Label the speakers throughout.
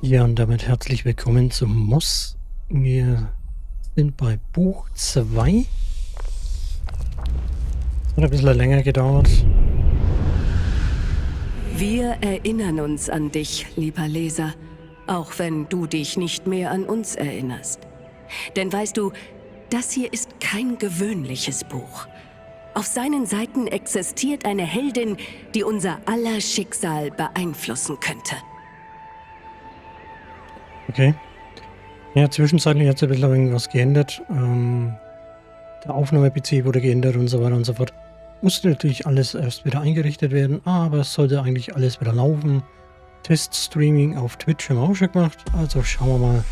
Speaker 1: Ja, und damit herzlich willkommen zum Moss. Wir sind bei Buch 2. Hat ein bisschen länger gedauert.
Speaker 2: Wir erinnern uns an dich, lieber Leser, auch wenn du dich nicht mehr an uns erinnerst. Denn weißt du, das hier ist kein gewöhnliches Buch. Auf seinen Seiten existiert eine Heldin, die unser aller Schicksal beeinflussen könnte.
Speaker 1: Okay. Ja, zwischenzeitlich hat sich ein bisschen irgendwas geändert. Der Aufnahme-PC wurde geändert und so weiter und so fort. Musste natürlich alles erst wieder eingerichtet werden, aber es sollte eigentlich alles wieder laufen. Teststreaming auf Twitch haben wir auch schon gemacht. Also schauen wir mal,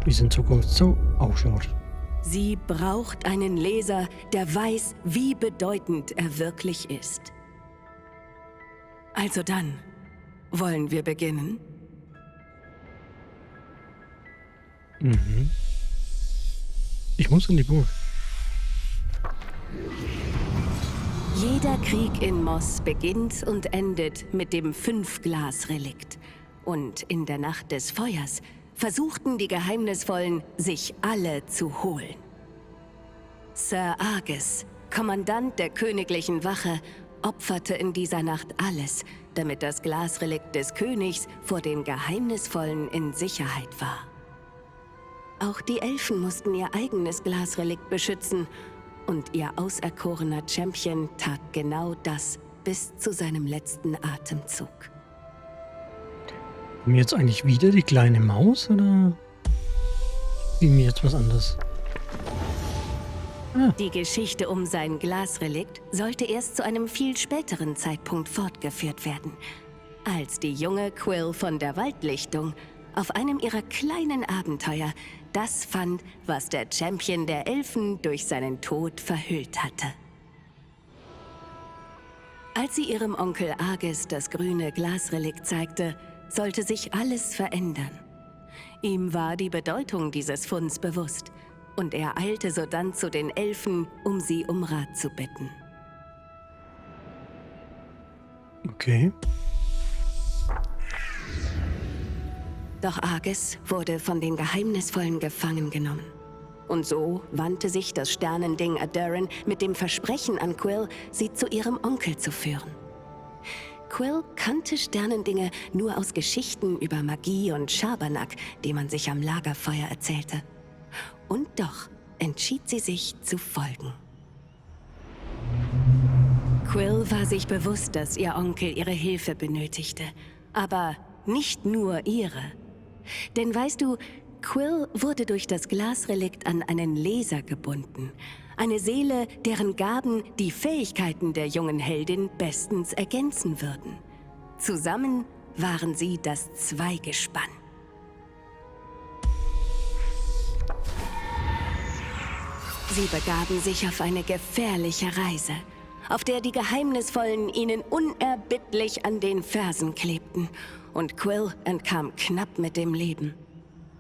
Speaker 1: wie es in Zukunft so ausschaut.
Speaker 2: Sie braucht einen Leser, der weiß, wie bedeutend er wirklich ist. Also dann, wollen wir beginnen?
Speaker 1: Ich muss in die Burg.
Speaker 2: Jeder Krieg in Moss beginnt und endet mit dem Fünf-Glas-Relikt. Und in der Nacht des Feuers versuchten die Geheimnisvollen, sich alle zu holen. Sir Argus, Kommandant der königlichen Wache, opferte in dieser Nacht alles, damit das Glasrelikt des Königs vor den Geheimnisvollen in Sicherheit war. Auch die Elfen mussten ihr eigenes Glasrelikt beschützen, und ihr auserkorener Champion tat genau das bis zu seinem letzten Atemzug.
Speaker 1: Haben wir jetzt eigentlich wieder die kleine Maus oder spielen wir jetzt was anderes?
Speaker 2: Die Geschichte um sein Glasrelikt sollte erst zu einem viel späteren Zeitpunkt fortgeführt werden, als die junge Quill von der Waldlichtung auf einem ihrer kleinen Abenteuer das fand, was der Champion der Elfen durch seinen Tod verhüllt hatte. Als sie ihrem Onkel Argus das grüne Glasrelikt zeigte, sollte sich alles verändern. Ihm war die Bedeutung dieses Funds bewusst, und er eilte sodann zu den Elfen, um sie um Rat zu bitten.
Speaker 1: Okay.
Speaker 2: Doch Argus wurde von den Geheimnisvollen gefangen genommen. Und so wandte sich das Sternending Adoran mit dem Versprechen an Quill, sie zu ihrem Onkel zu führen. Quill kannte Sternendinge nur aus Geschichten über Magie und Schabernack, die man sich am Lagerfeuer erzählte. Und doch entschied sie sich zu folgen. Quill war sich bewusst, dass ihr Onkel ihre Hilfe benötigte. Aber nicht nur ihre. Denn weißt du, Quill wurde durch das Glasrelikt an einen Leser gebunden. Eine Seele, deren Gaben die Fähigkeiten der jungen Heldin bestens ergänzen würden. Zusammen waren sie das Zweigespann. Sie begaben sich auf eine gefährliche Reise, auf der die Geheimnisvollen ihnen unerbittlich an den Fersen klebten, und Quill entkam knapp mit dem Leben.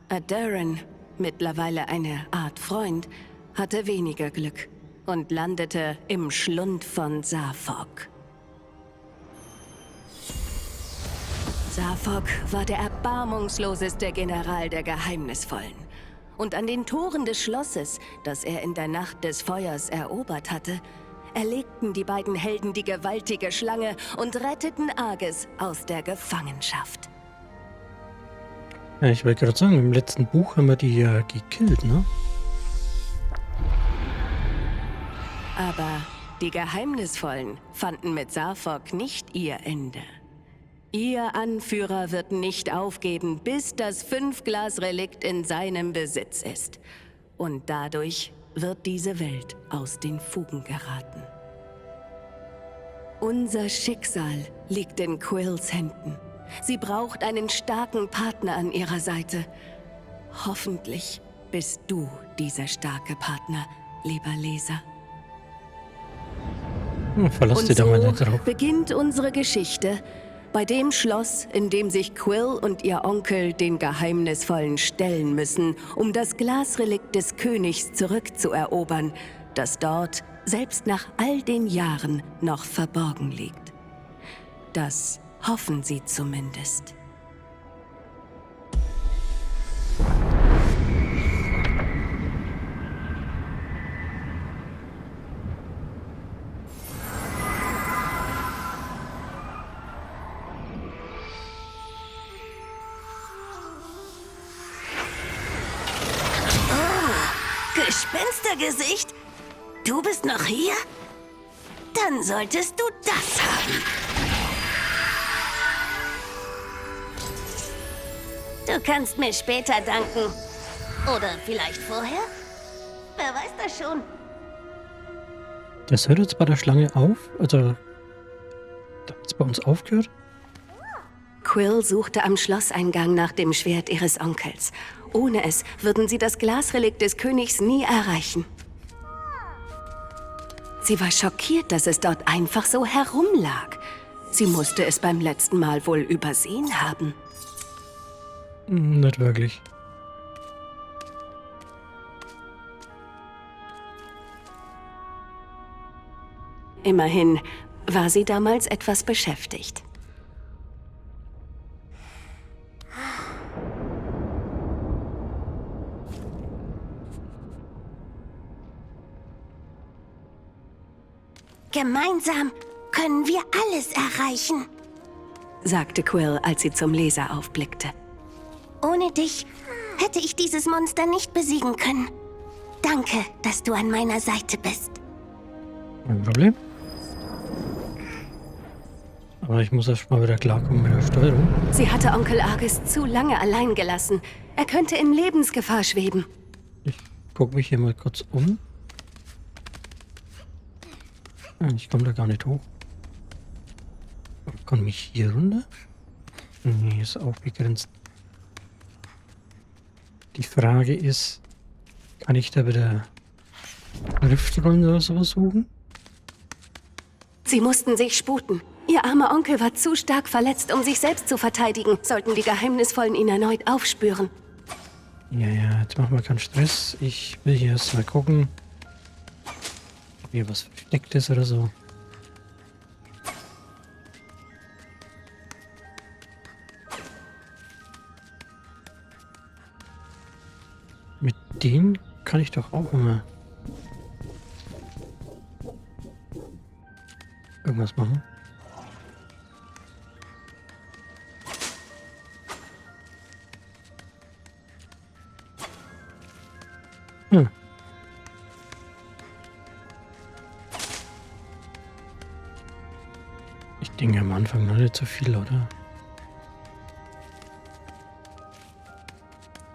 Speaker 2: Adoran, mittlerweile eine Art Freund, hatte weniger Glück und landete im Schlund von Safok. Safok war der erbarmungsloseste General der Geheimnisvollen. Und an den Toren des Schlosses, das er in der Nacht des Feuers erobert hatte, erlegten die beiden Helden die gewaltige Schlange und retteten Argus aus der Gefangenschaft.
Speaker 1: Ja, ich wollte gerade sagen, im letzten Buch haben wir die ja gekillt, ne?
Speaker 2: Aber die Geheimnisvollen fanden mit Safok nicht ihr Ende. Ihr Anführer wird nicht aufgeben, bis das Fünf-Glas-Relikt in seinem Besitz ist. Und dadurch wird diese Welt aus den Fugen geraten. Unser Schicksal liegt in Quills Händen. Sie braucht einen starken Partner an ihrer Seite. Hoffentlich bist du dieser starke Partner, lieber Leser.
Speaker 1: Verlass
Speaker 2: Und
Speaker 1: dich da mal
Speaker 2: so
Speaker 1: nicht drauf.
Speaker 2: beginnt unsere Geschichte bei dem Schloss, in dem sich Quill und ihr Onkel den Geheimnisvollen stellen müssen, um das Glasrelikt des Königs zurückzuerobern, das dort, selbst nach all den Jahren, noch verborgen liegt. Das hoffen sie zumindest. Monstergesicht? Du bist noch hier? Dann solltest du das haben. Du kannst mir später danken. Oder vielleicht vorher? Wer weiß das schon.
Speaker 1: Das hört jetzt bei der Schlange auf? Also, da hat es bei uns aufgehört?
Speaker 2: Quill suchte am Schlosseingang nach dem Schwert ihres Onkels. Ohne es würden sie das Glasrelikt des Königs nie erreichen. Sie war schockiert, dass es dort einfach so herumlag. Sie musste es beim letzten Mal wohl übersehen haben.
Speaker 1: Nicht wirklich.
Speaker 2: Immerhin war sie damals etwas beschäftigt. Gemeinsam können wir alles erreichen, sagte Quill, als sie zum Leser aufblickte. Ohne dich hätte ich dieses Monster nicht besiegen können. Danke, dass du an meiner Seite bist.
Speaker 1: Kein Problem. Aber ich muss erst mal wieder klarkommen mit der Steuerung.
Speaker 2: Sie hatte Onkel Argus zu lange allein gelassen. Er könnte in Lebensgefahr schweben.
Speaker 1: Ich gucke mich hier mal kurz um. Ich komme da gar nicht hoch. Kann mich hier runter? Nee, ist auch begrenzt. Die Frage ist, kann ich da wieder Riftrollen oder sowas suchen?
Speaker 2: Sie mussten sich sputen. Ihr armer Onkel war zu stark verletzt, um sich selbst zu verteidigen, sollten die Geheimnisvollen ihn erneut aufspüren.
Speaker 1: Ja, jetzt machen wir keinen Stress. Ich will hier erst mal gucken, ob hier was versteckt ist oder so. Mit denen kann ich doch auch immer irgendwas machen. Hm. Ich denke am Anfang noch nicht so viel, oder?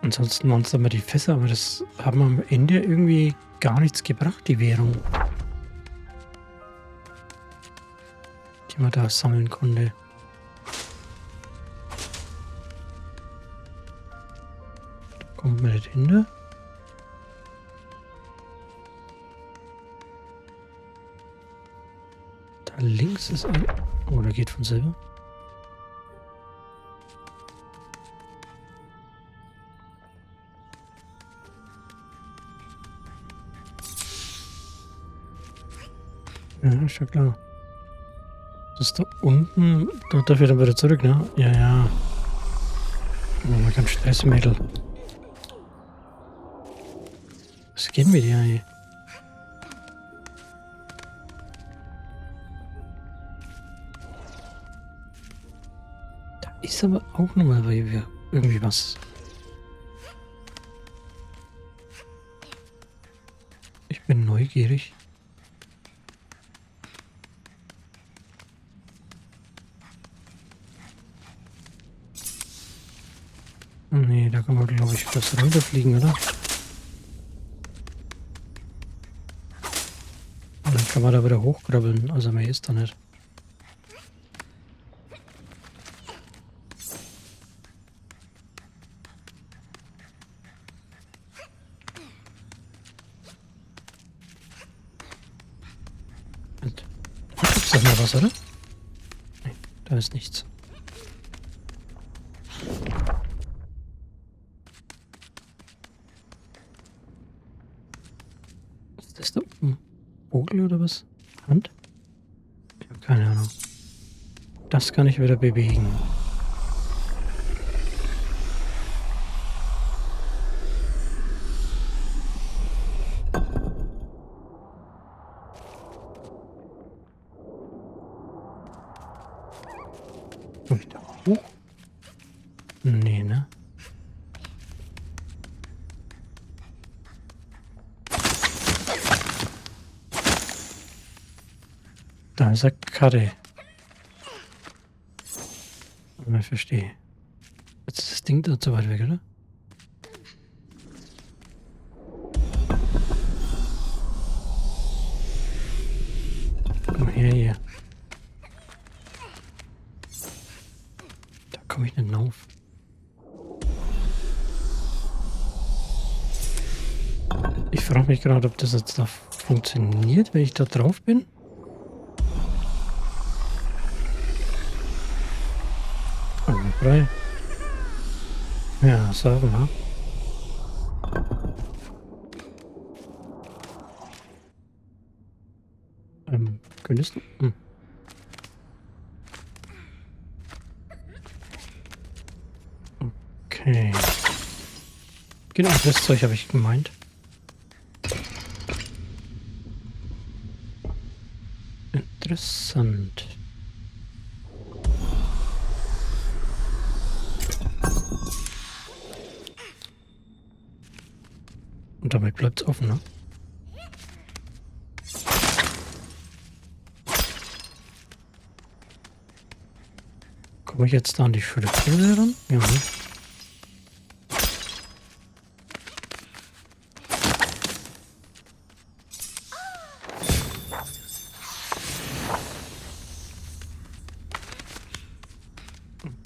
Speaker 1: Ansonsten waren es dann mal die Fässer, aber das haben am Ende irgendwie gar nichts gebracht, die Währung, die man da sammeln konnte. Da kommt man nicht hinter. Da links ist ein... Oh, der geht von selber. Ja, ist ja klar. Das ist da unten. Da darf ich dann wieder zurück, ne? Ja. Machen wir keinen Stress, Mädel. Was geht mit dir, ey? Da ist aber auch nochmal irgendwie was. Ich bin neugierig. Nee, da kann man, glaube ich, was runterfliegen, oder? Und dann kann man da wieder hochkrabbeln. Also mehr ist da nicht. Und da gibt's doch noch was, oder? Nee, da ist nichts. Ist das da oben? Vogel oder was? Hand? Ich habe keine Ahnung. Das kann ich wieder bewegen. Komm ich da hoch? Nee, ne? Da ist eine Karre. Ich verstehe. Jetzt ist das Ding da zu weit weg, oder? Komm her hier. Da komme ich nicht rauf. Ich frage mich gerade, ob das jetzt da funktioniert, wenn ich da drauf bin. Frei. Ja, sagen wir. Könntest du? Okay. Genau, das Zeug habe ich gemeint. Interessant. Und damit bleibt es offen, ne? Komme ich jetzt da an die Schriftrolle ran? Ja.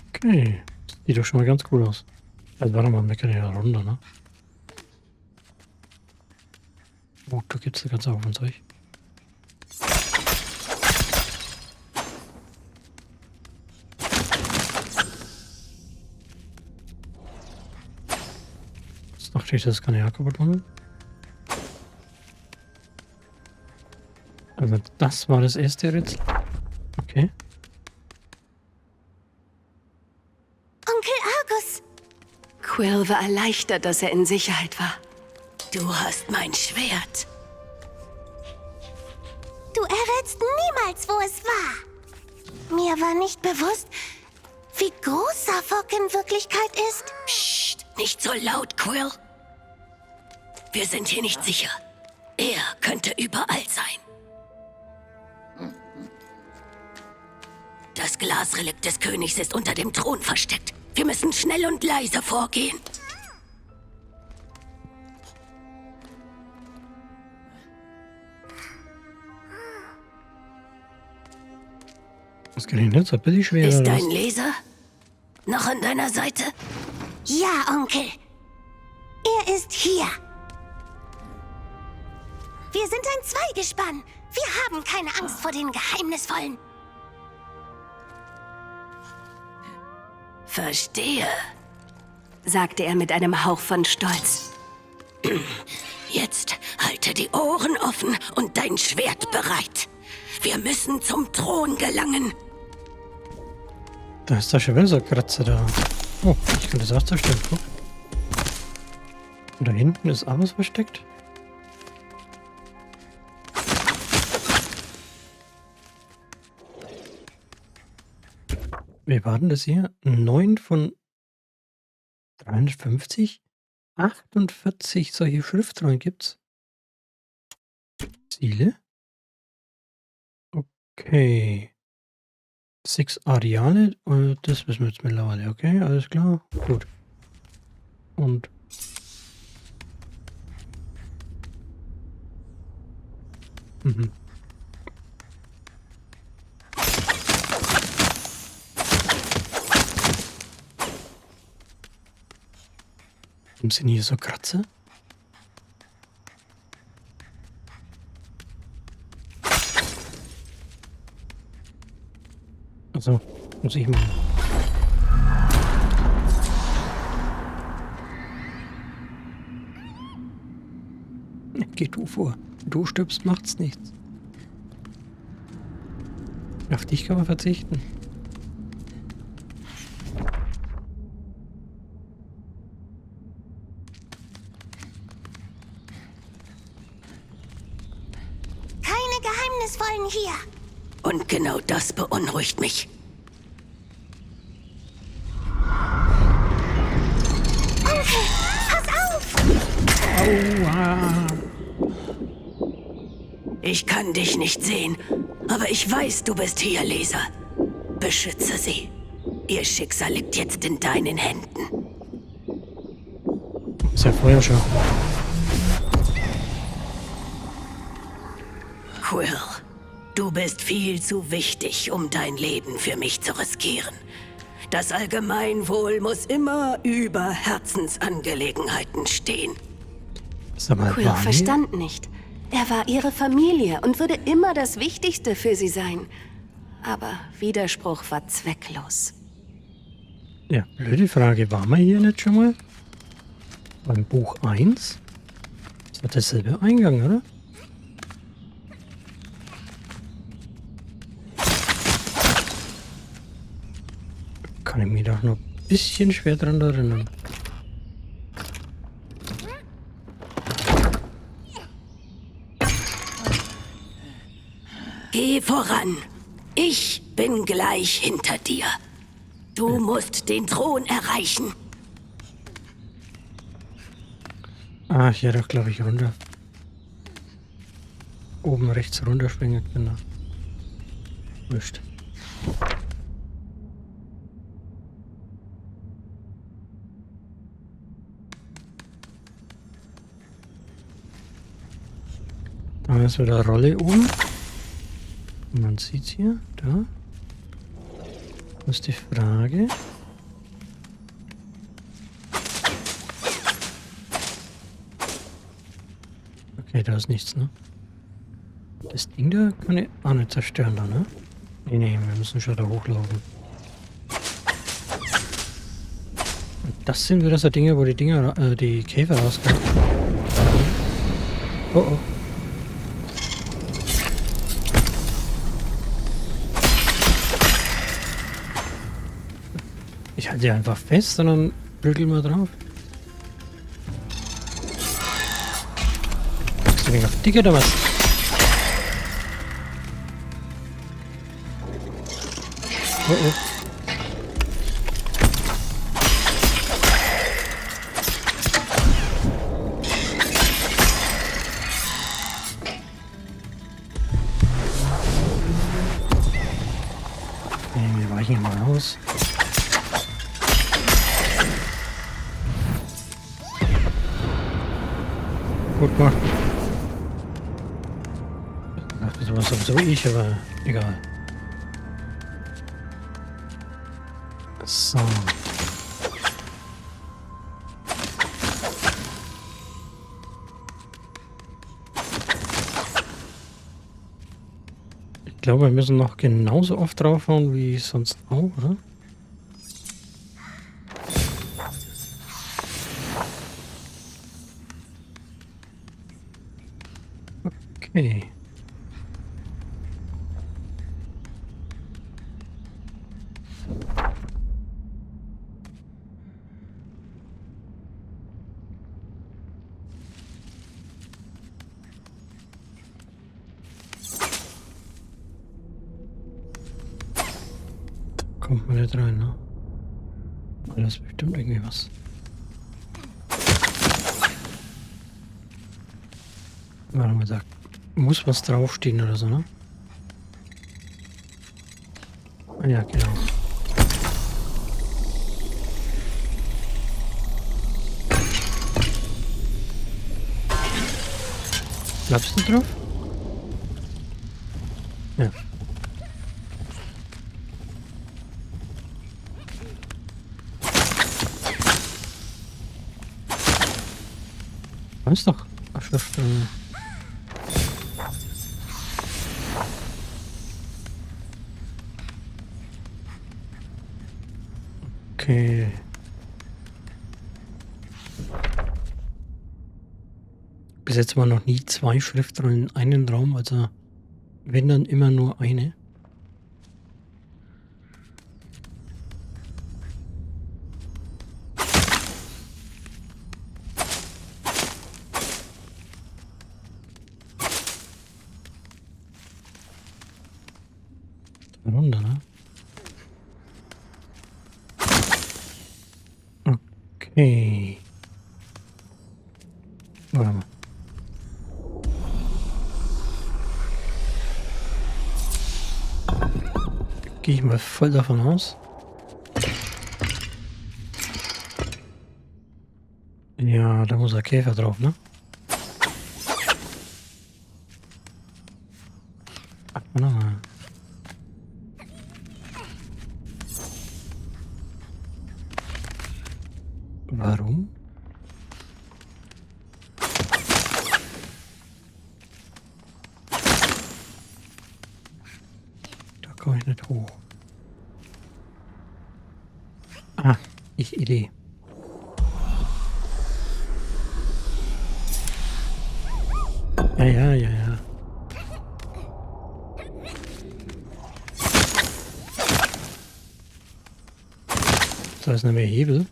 Speaker 1: Okay. Sieht doch schon mal ganz cool aus. Also warte mal, wir können ja runter, ne? Oh, da gibt's da ganz Haufen Zeug. Jetzt dachte ich, das kann ja kaputt machen. Also das war das erste Rätsel. Okay.
Speaker 2: Onkel Argus! Quill war erleichtert, dass er in Sicherheit war. Du hast mein Schwert.
Speaker 3: Du errätst niemals, wo es war. Mir war nicht bewusst, wie groß Suffolk in Wirklichkeit ist.
Speaker 2: Psst, nicht so laut, Quill. Wir sind hier nicht sicher. Er könnte überall sein. Das Glasrelikt des Königs ist unter dem Thron versteckt. Wir müssen schnell und leise vorgehen.
Speaker 1: Das kann ich nicht, so ein bisschen schwerer.
Speaker 2: Ist dein Laser noch an deiner Seite?
Speaker 3: Ja, Onkel. Er ist hier. Wir sind ein Zweigespann. Wir haben keine Angst vor den Geheimnisvollen.
Speaker 2: Verstehe, sagte er mit einem Hauch von Stolz. Jetzt halte die Ohren offen und dein Schwert bereit. Wir müssen zum Thron gelangen.
Speaker 1: Da ist da schon wieder so ein Kratzer da. Oh, ich kann das auch zerstören. Guck. Und da hinten ist auch was versteckt. Wie war denn das hier? 9 von 350? 48 solche Schriftrollen gibt's. Ziele? Okay. 6 Areale, das wissen wir jetzt mittlerweile. Okay, alles klar. Gut. Und warum sind hier so Kratzer? Also, muss ich mal. Geh du vor. Du stirbst, macht's nichts. Auf dich kann man verzichten.
Speaker 3: Keine Geheimnisvollen hier.
Speaker 2: Und genau das beunruhigt mich.
Speaker 3: Onkel, pass auf!
Speaker 1: Aua!
Speaker 2: Ich kann dich nicht sehen, Aber ich weiß, du bist hier, Leser. Beschütze sie. Ihr Schicksal liegt jetzt in deinen Händen.
Speaker 1: Ist ja vorher schon.
Speaker 2: Quill, du bist viel zu wichtig, um dein Leben für mich zu riskieren. Das Allgemeinwohl muss immer über Herzensangelegenheiten stehen.
Speaker 1: Sag mal,
Speaker 2: Quill
Speaker 1: Barney?
Speaker 2: verstand nicht. Er war ihre Familie und würde immer das Wichtigste für sie sein. Aber Widerspruch war zwecklos.
Speaker 1: Ja, blöde Frage. Waren wir hier nicht schon mal? Beim Buch 1? Das hat derselbe Eingang, oder? Kann ich mich doch noch ein bisschen schwer dran erinnern.
Speaker 2: Geh voran. Ich bin gleich hinter dir. Du musst den Thron erreichen.
Speaker 1: Ah, hier doch, glaube ich, runter. Oben rechts runterspringen, genau. Wurscht. Da ist wieder Rolle oben. Man sieht's hier, da. Das ist die Frage. Okay, da ist nichts, ne? Das Ding da kann ich auch nicht zerstören, da, ne? Nee, nee, wir müssen schon da hochlaufen. Und das sind wieder so Dinge, wo die die Käfer rauskommen. Oh oh. Ich halte die einfach fest und dann prügeln wir drauf. Bist du wegen auf dick oder was? Oh oh. Okay, wir weichen mal aus. Gut gemacht. Ach, das war sowieso ich, aber egal. So. Ich glaube, wir müssen noch genauso oft draufhauen wie sonst auch, oder? Okay. Kommt man nicht rein, ne? Alles bestimmt irgendwie was. Warte mal, da muss was draufstehen oder so, ne? Ah, ja, genau. Bleibst du drauf? Ja. Weiß doch. Schrift. Okay. Bis jetzt waren noch nie 2 Schriftrollen in einem Raum, also wenn dann immer nur eine. Da runter, ne? Okay. Warte mal. Gehe ich mal voll davon aus. Ja, da muss ein Käfer drauf, ne? Ach, nochmal. Warum? Da komme ich nicht hoch. Ah, Idee. Ja. Da ist noch mehr Hebel.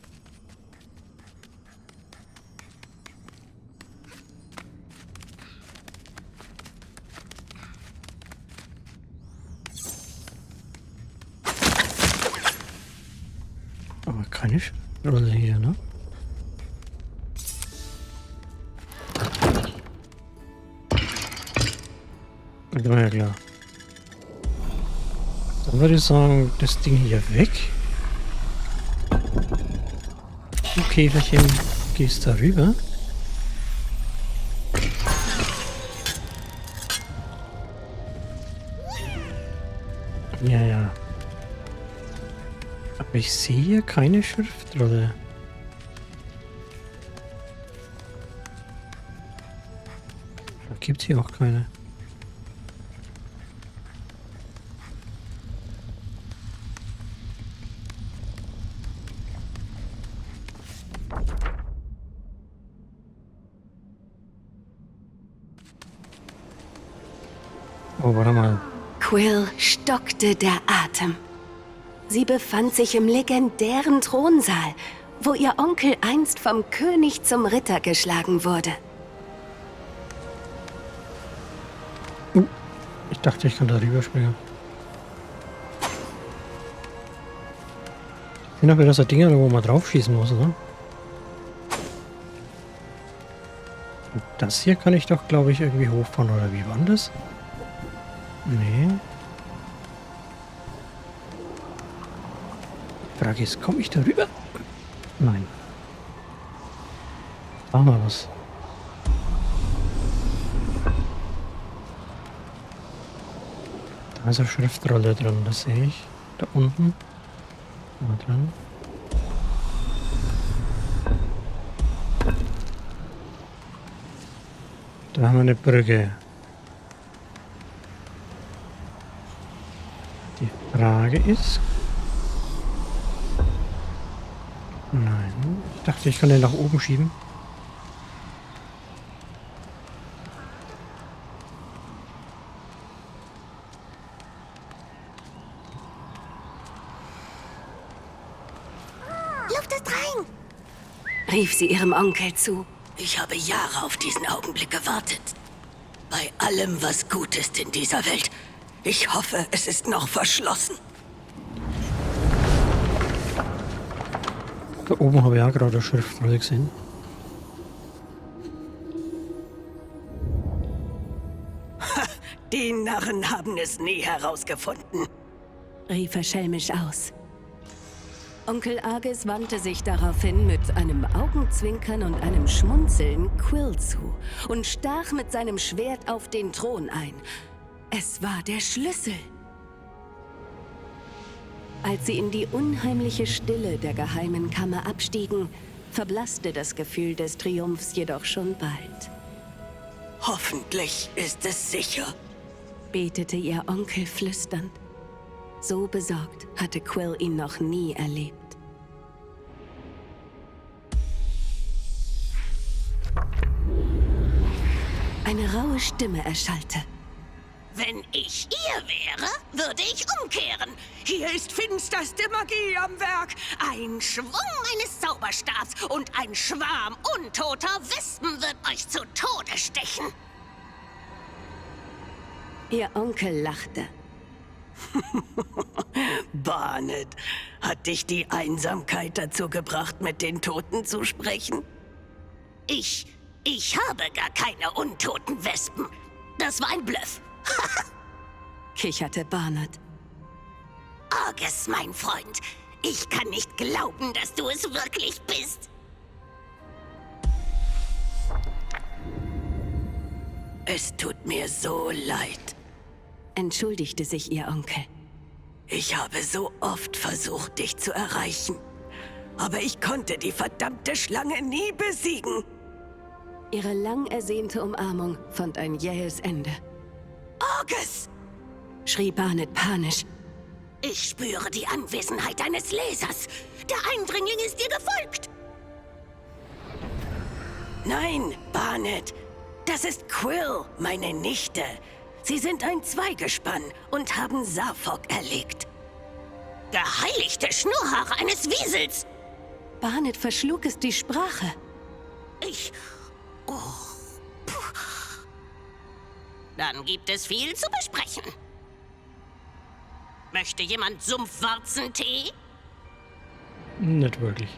Speaker 1: Aber keine Rolle hier, ne? Das war ja klar. Dann würde ich sagen, das Ding hier weg. Du Käferchen, gehst da rüber. Ja. Aber ich sehe hier keine Schriftrolle. Da gibt es hier auch keine. Oh, warte mal.
Speaker 2: Quill stockte der Atem. Sie befand sich im legendären Thronsaal, wo ihr Onkel einst vom König zum Ritter geschlagen wurde.
Speaker 1: Ich dachte, ich kann da rüberspringen. Sind doch wieder so Dinger, wo man drauf schießen muss, oder? Und das hier kann ich doch, glaube ich, irgendwie hochfahren, oder wie war das? Nee. Die Frage ist, komme ich da rüber? Nein. Da mal was. Da ist eine Schriftrolle drin, das sehe ich. Da unten. Mal dran. Da haben wir eine Brücke. Die Frage ist... Nein. Ich dachte, ich kann den nach oben schieben.
Speaker 3: Luft ist rein!
Speaker 2: Rief sie ihrem Onkel zu.
Speaker 4: Ich habe Jahre auf diesen Augenblick gewartet. Bei allem, was gut ist in dieser Welt. Ich hoffe, es ist noch verschlossen.
Speaker 1: Da oben habe ich auch gerade eine Schriftrolle gesehen.
Speaker 4: Die Narren haben es nie herausgefunden.
Speaker 2: Rief er schelmisch aus. Onkel Argus wandte sich daraufhin mit einem Augenzwinkern und einem Schmunzeln Quill zu und stach mit seinem Schwert auf den Thron ein. Es war der Schlüssel. Als sie in die unheimliche Stille der geheimen Kammer abstiegen, verblasste das Gefühl des Triumphs jedoch schon bald.
Speaker 4: Hoffentlich ist es sicher.
Speaker 2: Betete ihr Onkel flüsternd. So besorgt hatte Quill ihn noch nie erlebt. Eine raue Stimme erschallte.
Speaker 4: Wenn ich ihr wäre, würde ich umkehren. Hier ist finsterste Magie am Werk. Ein Schwung meines Zauberstabs und ein Schwarm untoter Wespen wird euch zu Tode stechen.
Speaker 2: Ihr Onkel lachte.
Speaker 4: Barnet, hat dich die Einsamkeit dazu gebracht, mit den Toten zu sprechen? Ich habe gar keine untoten Wespen. Das war ein Bluff.
Speaker 2: Kicherte Barnet.
Speaker 4: Argus, mein Freund. Ich kann nicht glauben, dass du es wirklich bist. Es tut mir so leid.
Speaker 2: Entschuldigte sich ihr Onkel.
Speaker 4: Ich habe so oft versucht, dich zu erreichen. Aber ich konnte die verdammte Schlange nie besiegen.
Speaker 2: Ihre lang ersehnte Umarmung fand ein jähes Ende.
Speaker 4: Argus!
Speaker 2: Schrie Barnett panisch.
Speaker 4: Ich spüre die Anwesenheit eines Lesers. Der Eindringling ist dir gefolgt. Nein, Barnett. Das ist Quill, meine Nichte. Sie sind ein Zweigespann und haben Safok erlegt. Geheiligte Schnurrhaare eines Wiesels!
Speaker 2: Barnett verschlug es die Sprache.
Speaker 4: Dann gibt es viel zu besprechen. Möchte jemand Sumpfwarzentee?
Speaker 1: Nicht wirklich.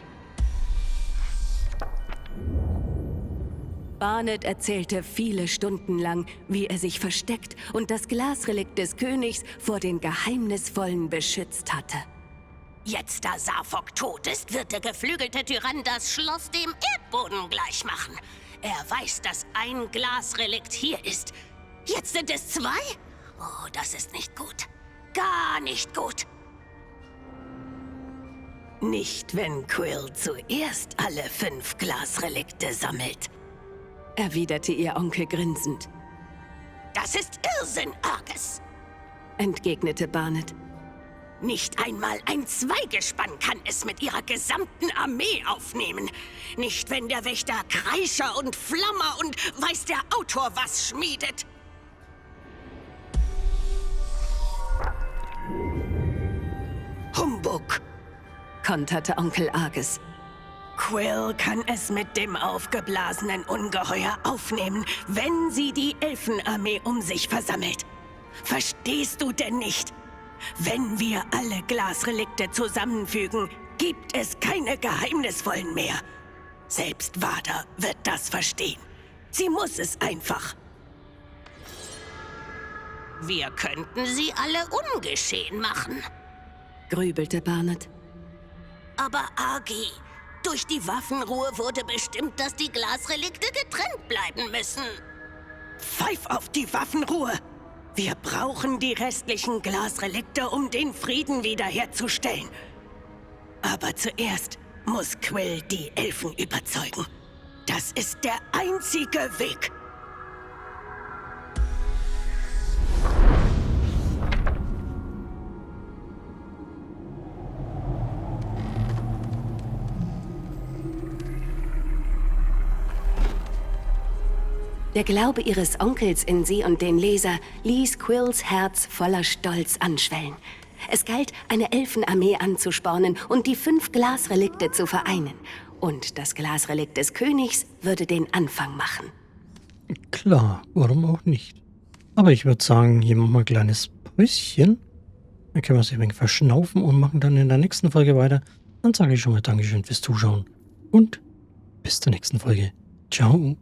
Speaker 2: Barnett erzählte viele Stunden lang, wie er sich versteckt und das Glasrelikt des Königs vor den Geheimnisvollen beschützt hatte.
Speaker 4: Jetzt, da Safok tot ist, wird der geflügelte Tyrann das Schloss dem Erdboden gleichmachen. Er weiß, dass ein Glasrelikt hier ist. Jetzt sind es 2? Oh, das ist nicht gut. Gar nicht gut. Nicht, wenn Quill zuerst alle 5 Glasrelikte sammelt.
Speaker 2: Erwiderte ihr Onkel grinsend.
Speaker 4: Das ist Irrsinn, Argus.
Speaker 2: Entgegnete Barnett.
Speaker 4: Nicht einmal ein Zweigespann kann es mit ihrer gesamten Armee aufnehmen. Nicht, wenn der Wächter Kreischer und Flammer und weiß der Autor was schmiedet. Humbug,
Speaker 2: Konterte Onkel Argus.
Speaker 4: Quill kann es mit dem aufgeblasenen Ungeheuer aufnehmen, wenn sie die Elfenarmee um sich versammelt. Verstehst du denn nicht? Wenn wir alle Glasrelikte zusammenfügen, gibt es keine Geheimnisvollen mehr. Selbst Wada wird das verstehen. Sie muss es einfach. Wir könnten sie alle ungeschehen machen.
Speaker 2: Grübelte Barnett.
Speaker 4: Aber Argy, durch die Waffenruhe wurde bestimmt, dass die Glasrelikte getrennt bleiben müssen. Pfeif auf die Waffenruhe! Wir brauchen die restlichen Glasrelikte, um den Frieden wiederherzustellen. Aber zuerst muss Quill die Elfen überzeugen. Das ist der einzige Weg.
Speaker 2: Der Glaube ihres Onkels in sie und den Leser ließ Quills Herz voller Stolz anschwellen. Es galt, eine Elfenarmee anzuspornen und die 5 Glasrelikte zu vereinen. Und das Glasrelikt des Königs würde den Anfang machen.
Speaker 1: Klar, warum auch nicht. Aber ich würde sagen, hier machen wir ein kleines Päuschen. Dann können wir uns ein wenig verschnaufen und machen dann in der nächsten Folge weiter. Dann sage ich schon mal Dankeschön fürs Zuschauen und bis zur nächsten Folge. Ciao.